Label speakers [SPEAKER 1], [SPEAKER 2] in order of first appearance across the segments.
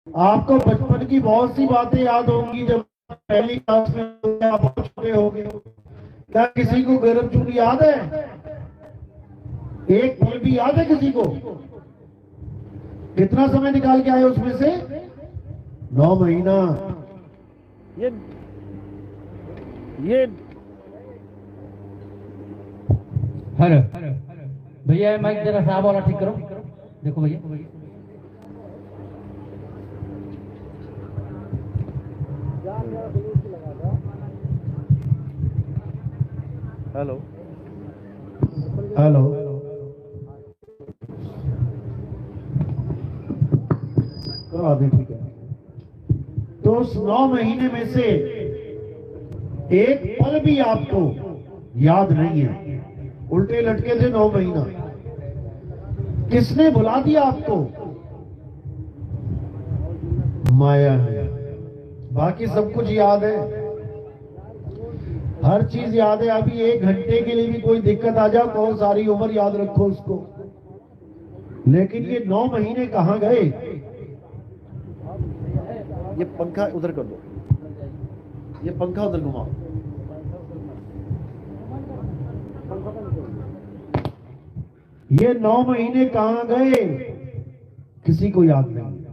[SPEAKER 1] आपको बचपन की बहुत सी बातें याद होंगी जब पहली क्लास में होंगे, आप बहुत छोटे होंगे। क्या किसी को गर्म चून याद है? एक पल भी याद है किसी को? कितना समय निकाल के आए उसमें से? 9 महीना।
[SPEAKER 2] ये
[SPEAKER 3] हेलो भैया, माइक जरा साहब वाला ठीक करो। देखो भैया,
[SPEAKER 2] हेलो
[SPEAKER 1] हेलो। करा दे, ठीक है। तो उस 9 महीने में से एक पल भी आपको याद नहीं है। उल्टे लटके थे 9 महीना। किसने बुला दिया आपको? माया ने। बाकी सब कुछ याद है, हर चीज याद है। अभी 1 घंटे के लिए भी कोई दिक्कत आ जाओ, कौन सारी उम्र याद रखो उसको। लेकिन ये 9 महीने कहां गए?
[SPEAKER 2] ये पंखा उधर कर दो, ये पंखा उधर घुमाओ।
[SPEAKER 1] ये 9 महीने कहां गए? किसी को याद नहीं।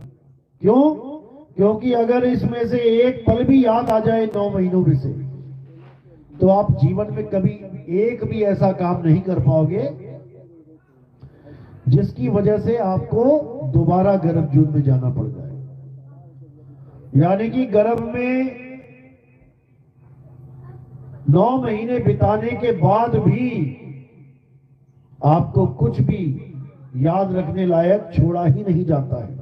[SPEAKER 1] क्यों? क्योंकि अगर इसमें से एक पल भी याद आ जाए 9 महीनों में से, तो आप जीवन में कभी एक भी ऐसा काम नहीं कर पाओगे जिसकी वजह से आपको दोबारा गर्भ जून में जाना पड़ जाए। यानी कि गर्भ में 9 महीने बिताने के बाद भी आपको कुछ भी याद रखने लायक छोड़ा ही नहीं जाता है।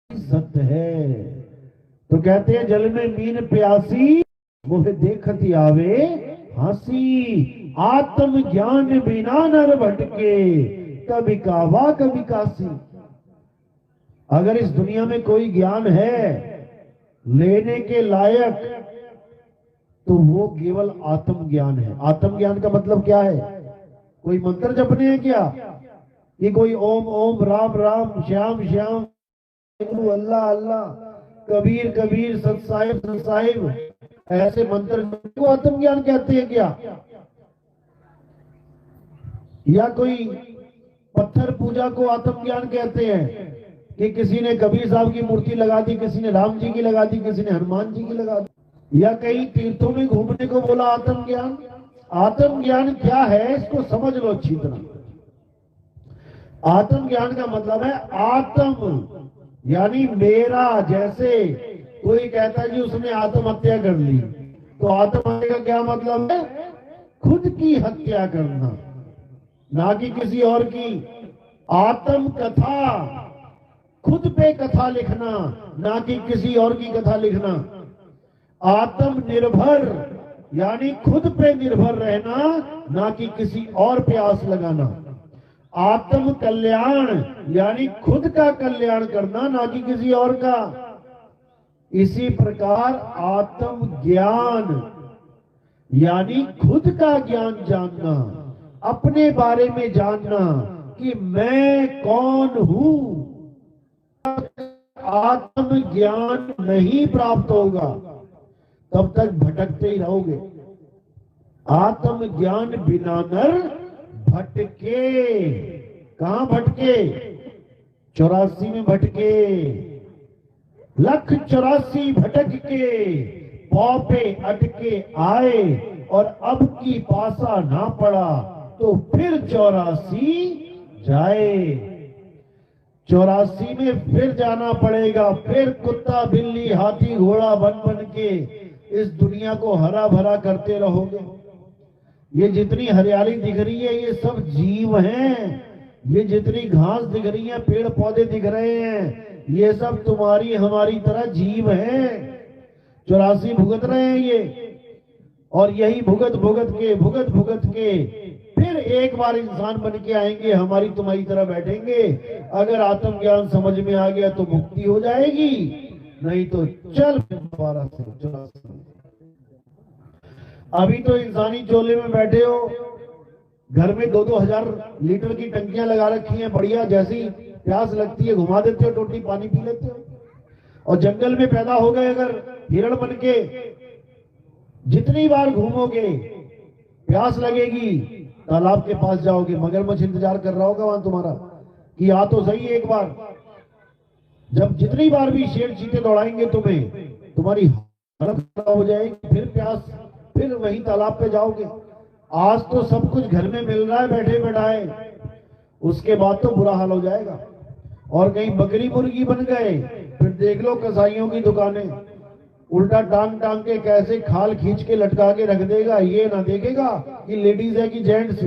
[SPEAKER 1] सत्य है। तो कहते हैं जल में मीन प्यासी, मोहे देखती आवे हंसी। आत्म ज्ञान बिना नर भटके, कभी कावा कभी कासी। अगर इस दुनिया में कोई ज्ञान है लेने के लायक, तो वो केवल आत्म ज्ञान है। आत्म ज्ञान का मतलब क्या है? कोई मंत्र जपने हैं क्या? ये कोई ओम ओम राम राम श्याम श्याम अल्लाह अल्लाह कबीर कबीर सत साहिब ऐसे मंत्र को आत्म ज्ञान कहते हैं क्या? या कोई पत्थर पूजा को आत्म ज्ञान कहते हैं कि किसी ने कबीर साहब की मूर्ति लगा दी, किसी ने राम जी की लगा दी, किसी ने हनुमान जी की लगा दी, या कई तीर्थों में घूमने को बोला आत्म ज्ञान? आत्म ज्ञान क्या है इसको समझ लो अच्छी तरह। आत्म ज्ञान का मतलब है आत्म यानी मेरा। जैसे कोई कहता है जी उसने आत्महत्या कर ली, तो आत्महत्या का क्या मतलब है? खुद की हत्या करना, ना कि किसी और की। आत्म कथा, खुद पे कथा लिखना, ना कि किसी और की कथा लिखना। आत्मनिर्भर यानी खुद पे निर्भर रहना, ना कि किसी और पे आस लगाना। आत्म कल्याण यानी खुद का कल्याण करना, ना कि किसी और का। इसी प्रकार आत्म ज्ञान यानी खुद का ज्ञान जानना, अपने बारे में जानना कि मैं कौन हूं। आत्म ज्ञान नहीं प्राप्त होगा तब तक भटकते ही रहोगे। आत्म ज्ञान बिना नर भटके। कहां भटके? 84 में भटके। 1,84 भटक के पांव पे अटके आए, और अब की पासा ना पड़ा तो फिर 84 जाए। 84 में फिर जाना पड़ेगा। फिर कुत्ता बिल्ली हाथी घोड़ा बन बन के इस दुनिया को हरा भरा करते रहोगे। ये जितनी हरियाली दिख रही है ये सब जीव हैं। ये जितनी घास दिख रही है, पेड़ पौधे दिख रहे हैं, ये सब तुम्हारी हमारी तरह जीव हैं। 84 भुगत रहे हैं ये, और यही भुगत भुगत के फिर एक बार इंसान बन के आएंगे, हमारी तुम्हारी तरह बैठेंगे। अगर आत्मज्ञान समझ में आ गया तो मुक्ति हो जाएगी, नहीं तो चल दोबारा से 84। अभी तो इंसानी चोले में बैठे हो, घर में 2-2 हजार लीटर की टंकियां लगा रखी हैं बढ़िया। जैसी प्यास लगती है घुमा देते हो टोटी, पानी पी लेते हो। और जंगल में पैदा हो गए अगर हिरण बन के, जितनी बार घूमोगे प्यास लगेगी, तालाब के पास जाओगे, मगरमच्छ इंतजार कर रहा होगा वहां तुम्हारा कि आ तो सही एक बार। जब जितनी बार भी शेर चीते दौड़ाएंगे तुम्हें, तुम्हारी हालत खराब हो जाएगी, फिर प्यास, फिर वही तालाब पे जाओगे। आज तो सब कुछ घर में मिल रहा है बैठे बैठाए, उसके बाद तो बुरा हाल हो जाएगा। और कहीं बकरी मुर्गी बन गए, फिर देख लो कसाईयों की दुकानें, उल्टा टांग टांग के कैसे खाल खींच के लटका के रख देगा, ये ना देखेगा कि लेडीज है कि जेंट्स।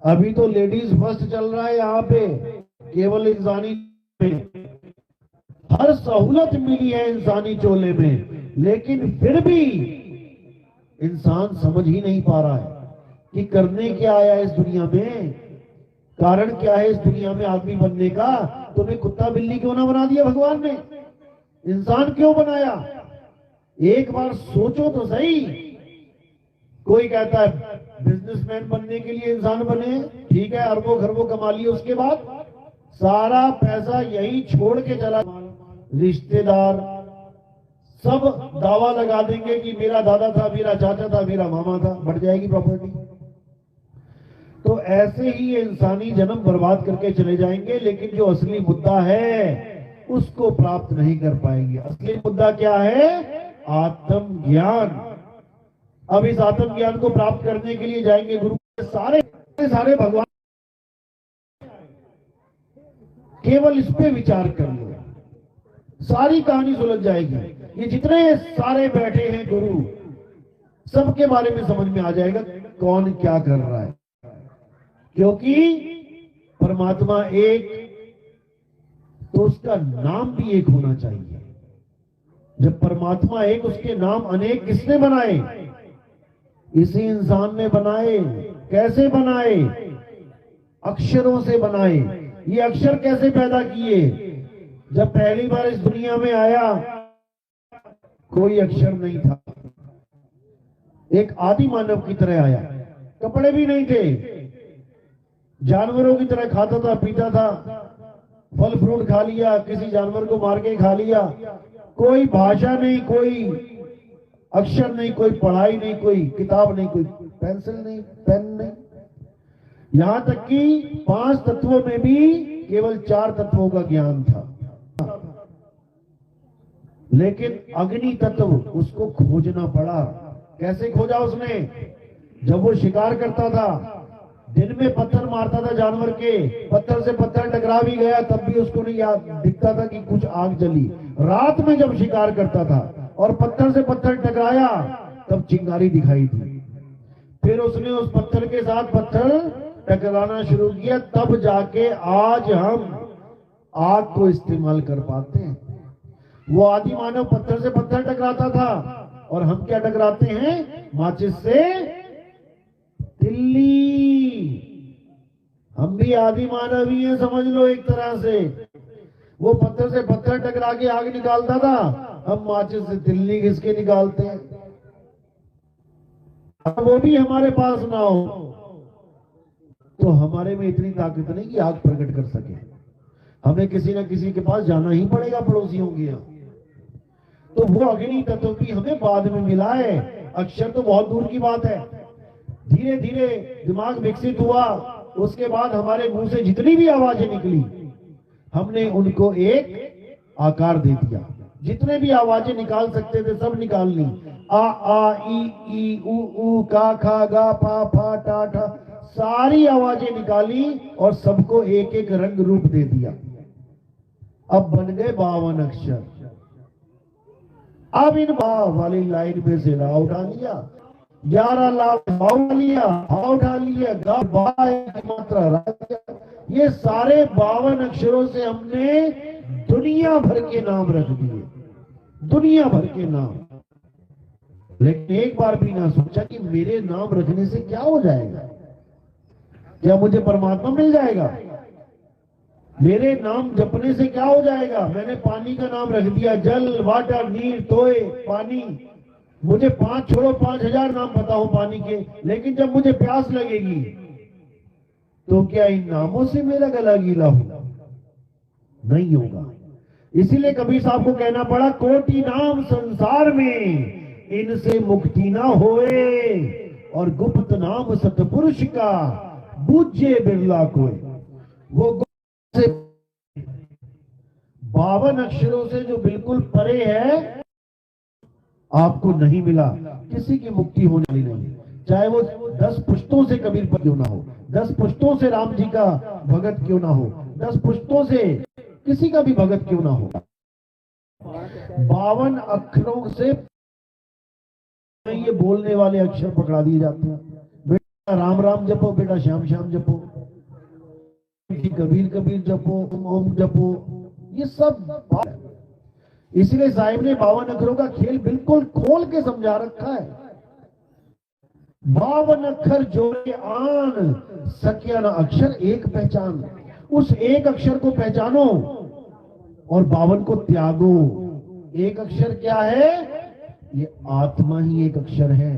[SPEAKER 1] अभी तो लेडीज फर्स्ट चल रहा है यहाँ पे, केवल इंसानी में हर सहूलत मिली है इंसानी चोले में, लेकिन फिर भी इंसान समझ ही नहीं पा रहा है कि करने क्या आया इस दुनिया में, कारण क्या है इस दुनिया में आदमी बनने का। तुम्हें कुत्ता बिल्ली क्यों ना बना दिया भगवान ने, इंसान क्यों बनाया? एक बार सोचो तो सही। कोई कहता है बिजनेसमैन बनने के लिए इंसान बने, ठीक है, अरबों खरबों कमा लिए, उसके बाद सारा पैसा यही छोड़ के चला, रिश्तेदार सब दावा लगा देंगे कि मेरा दादा था, मेरा चाचा था, मेरा मामा था, बढ़ जाएगी प्रॉपर्टी। तो ऐसे ही ये इंसानी जन्म बर्बाद करके चले जाएंगे, लेकिन जो असली मुद्दा है उसको प्राप्त नहीं कर पाएंगे। असली मुद्दा क्या है? आत्मज्ञान। अब इस आत्मज्ञान को प्राप्त करने के लिए जाएंगे गुरु के सारे भगवान, केवल इस पे विचार कर लो, सारी कहानी सुलझ जाएगी। ये जितने सारे बैठे हैं गुरु, सबके बारे में समझ में आ जाएगा कौन क्या कर रहा है, क्योंकि परमात्मा एक, तो उसका नाम भी एक होना चाहिए। जब परमात्मा एक, उसके नाम अनेक किसने बनाए? इसी इंसान ने बनाए। कैसे बनाए? अक्षरों से बनाए। ये अक्षर कैसे पैदा किए? जब पहली बार इस दुनिया में आया कोई अक्षर नहीं था, एक आदि मानव की तरह आया, कपड़े भी नहीं थे, जानवरों की तरह खाता था, पीता था, फल फ्रूट खा लिया, किसी जानवर को मार के खा लिया, कोई भाषा नहीं, कोई अक्षर नहीं, कोई पढ़ाई नहीं, कोई किताब नहीं, कोई पेंसिल नहीं, पेन नहीं, यहां तक कि 5 तत्वों में भी केवल 4 तत्वों का ज्ञान था। लेकिन अग्नि तत्व उसको खोजना पड़ा। कैसे खोजा उसने? जब वो शिकार करता था, दिन में पत्थर मारता था जानवर के, पत्थर से पत्थर टकरा भी गया तब भी उसको नहीं याद दिखता था कि कुछ आग जली। रात में जब शिकार करता था और पत्थर से पत्थर टकराया तब चिंगारी दिखाई दी। फिर उसने उस पत्थर के साथ पत्थर टकराना शुरू किया, तब जाके आज हम आग को इस्तेमाल कर पाते हैं। वो आदि मानव पत्थर से पत्थर टकराता था और हम क्या टकराते हैं? माचिस से तिल्ली। हम भी आदि मानव ही हैं, समझ लो एक तरह से। वो पत्थर से पत्थर टकरा के आग निकालता था, हम माचिस से तिल्ली घिस के निकालते हैं। अब वो भी हमारे पास ना हो तो हमारे में इतनी ताकत नहीं कि आग प्रकट कर सके। हमें किसी ना किसी के पास जाना ही पड़ेगा, पड़ोसियों के यहाँ। तो वो अग्नि तत्व भी हमें बाद में मिला है, अक्षर तो बहुत दूर की बात है। धीरे धीरे दिमाग विकसित हुआ, उसके बाद हमारे मुंह से जितनी भी आवाजें निकली हमने उनको एक आकार दे दिया। जितने भी आवाजें निकाल सकते थे सब निकाल ली। आ ई उ का खा गा पा फा टा ठा, सारी आवाजें निकाली और सबको एक एक रंग रूप दे दिया। अब बन गए 52 अक्षर। अब इन बा वाली लाइन में से ला उठा लिया, 11 लाभ उठा लिया, उठा लिया, गा बा की मात्रा रह गया। ये सारे 52 अक्षरों से हमने दुनिया भर के नाम रख दिए, दुनिया भर के नाम। लेकिन एक बार भी ना सोचा कि मेरे नाम रखने से क्या हो जाएगा, क्या मुझे परमात्मा मिल जाएगा? मेरे नाम जपने से क्या हो जाएगा? मैंने पानी का नाम रख दिया, जल, वाटर, नीर, तोय, पानी। मुझे 5 छोड़ो 5000 नाम पता हो पानी के, लेकिन जब मुझे प्यास लगेगी तो क्या इन नामों से मेरा गला गीला होगा? नहीं होगा। इसीलिए कबीर साहब को कहना पड़ा, कोटि नाम संसार में इनसे मुक्ति ना होए, और गुप्त नाम सतपुरुष का बूझे बिरला कोई। वो गुप्त से 52 अक्षरों से जो बिल्कुल परे है, आपको नहीं मिला। किसी की मुक्ति होने वाली नहीं, चाहे वो 10 पुश्तों से कबीर पर क्यों ना हो, 10 पुश्तों से राम जी का भगत क्यों ना हो, 10 पुश्तों से किसी का भी भगत क्यों ना हो। 52 अक्षरों से ये बोलने वाले अक्षर पकड़ा दिए जाते हैं। बेटा राम राम जपो, बेटा श्याम श्याम जपो, कबीर कबीर जपो, ओम ओम जपो, ये सब बात है। इसलिए साहिब ने 52 अक्षरों का खेल बिल्कुल खोल के समझा रखा है। 52 अक्षर जोड़े आन, सकिया न अक्षर एक पहचान। उस एक अक्षर को पहचानो और 52 को त्यागो। एक अक्षर क्या है? ये आत्मा ही एक अक्षर है।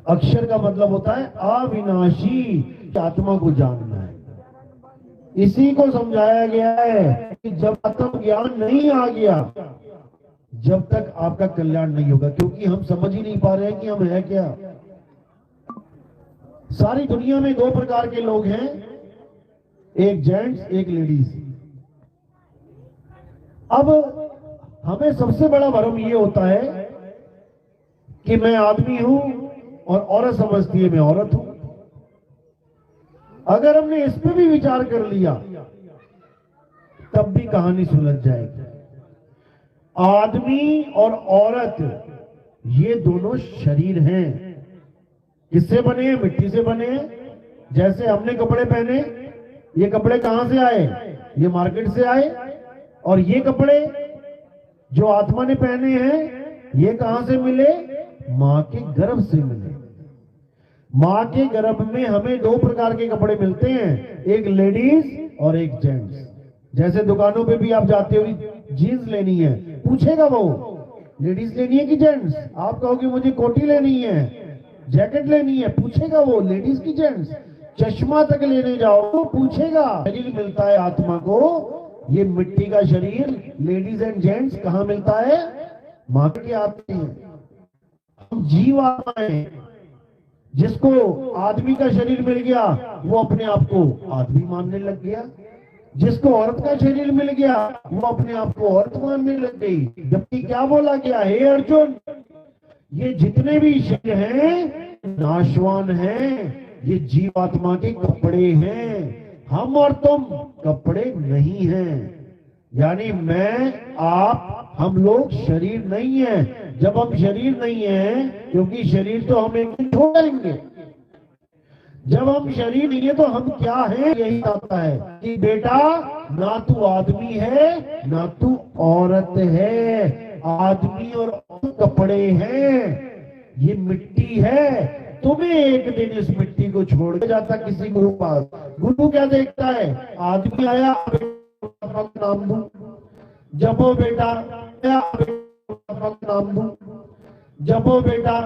[SPEAKER 1] अक्षर का मतलब होता है अविनाशी, आत्मा को जानना है। इसी को समझाया गया है कि जब आत्म ज्ञान नहीं आ गया, जब तक आपका कल्याण नहीं होगा, क्योंकि हम समझ ही नहीं पा रहे हैं कि हम है क्या। सारी दुनिया में 2 प्रकार के लोग हैं, एक जेंट्स एक लेडीज। अब हमें सबसे बड़ा भ्रम ये होता है कि मैं आदमी हूं और औरत समझती है मैं औरत हूं। अगर हमने इस पे भी विचार कर लिया तब भी कहानी सुलझ जाएगी। आदमी और औरत ये दोनों शरीर हैं। किससे बने हैं? मिट्टी से बने हैं। जैसे हमने कपड़े पहने, ये कपड़े कहां से आए? ये मार्केट से आए। और ये कपड़े जो आत्मा ने पहने हैं, ये कहां से मिले? मां के गर्भ से मिले। मां के गर्भ में हमें 2 प्रकार के कपड़े मिलते हैं, एक लेडीज और एक जेंट्स। जैसे दुकानों पे भी आप जाते हो, जीन्स लेनी है, पूछेगा वो लेडीज लेनी है कि जेंट्स। आप कहोगे मुझे कोटी लेनी है, जैकेट लेनी है, पूछेगा वो लेडीज की जेंट्स। चश्मा तक लेने जाओ तो पूछेगा। शरीर मिलता है आत्मा को, ये मिट्टी का शरीर लेडीज एंड जेंट्स कहां मिलता है? मां के आते हैं। हम जीव आत्मा है। जिसको आदमी का शरीर मिल गया वो अपने आप को आदमी मानने लग गया, जिसको औरत का शरीर मिल गया वो अपने आप को औरत मानने लग गई। जबकि क्या बोला गया? हे अर्जुन, ये जितने भी शरीर हैं नाशवान हैं, ये जीवात्मा के कपड़े हैं। हम और तुम कपड़े नहीं हैं। यानी मैं, आप, हम लोग शरीर नहीं है। जब हम शरीर नहीं है, क्योंकि शरीर तो हम एक दिन छोड़ देंगे, जब हम शरीर नहीं है तो हम क्या हैं? यही आता है कि बेटा ना तू आदमी है ना तू औरत है। आदमी और औरत कपड़े हैं, ये मिट्टी है। तुम्हें एक दिन इस मिट्टी को छोड़ के जाता किसी गुरु पास। गुरु क्या देखता है? आदमी आया, नाम दूं, जपो बेटा, नाम दूं, जपो बेटा,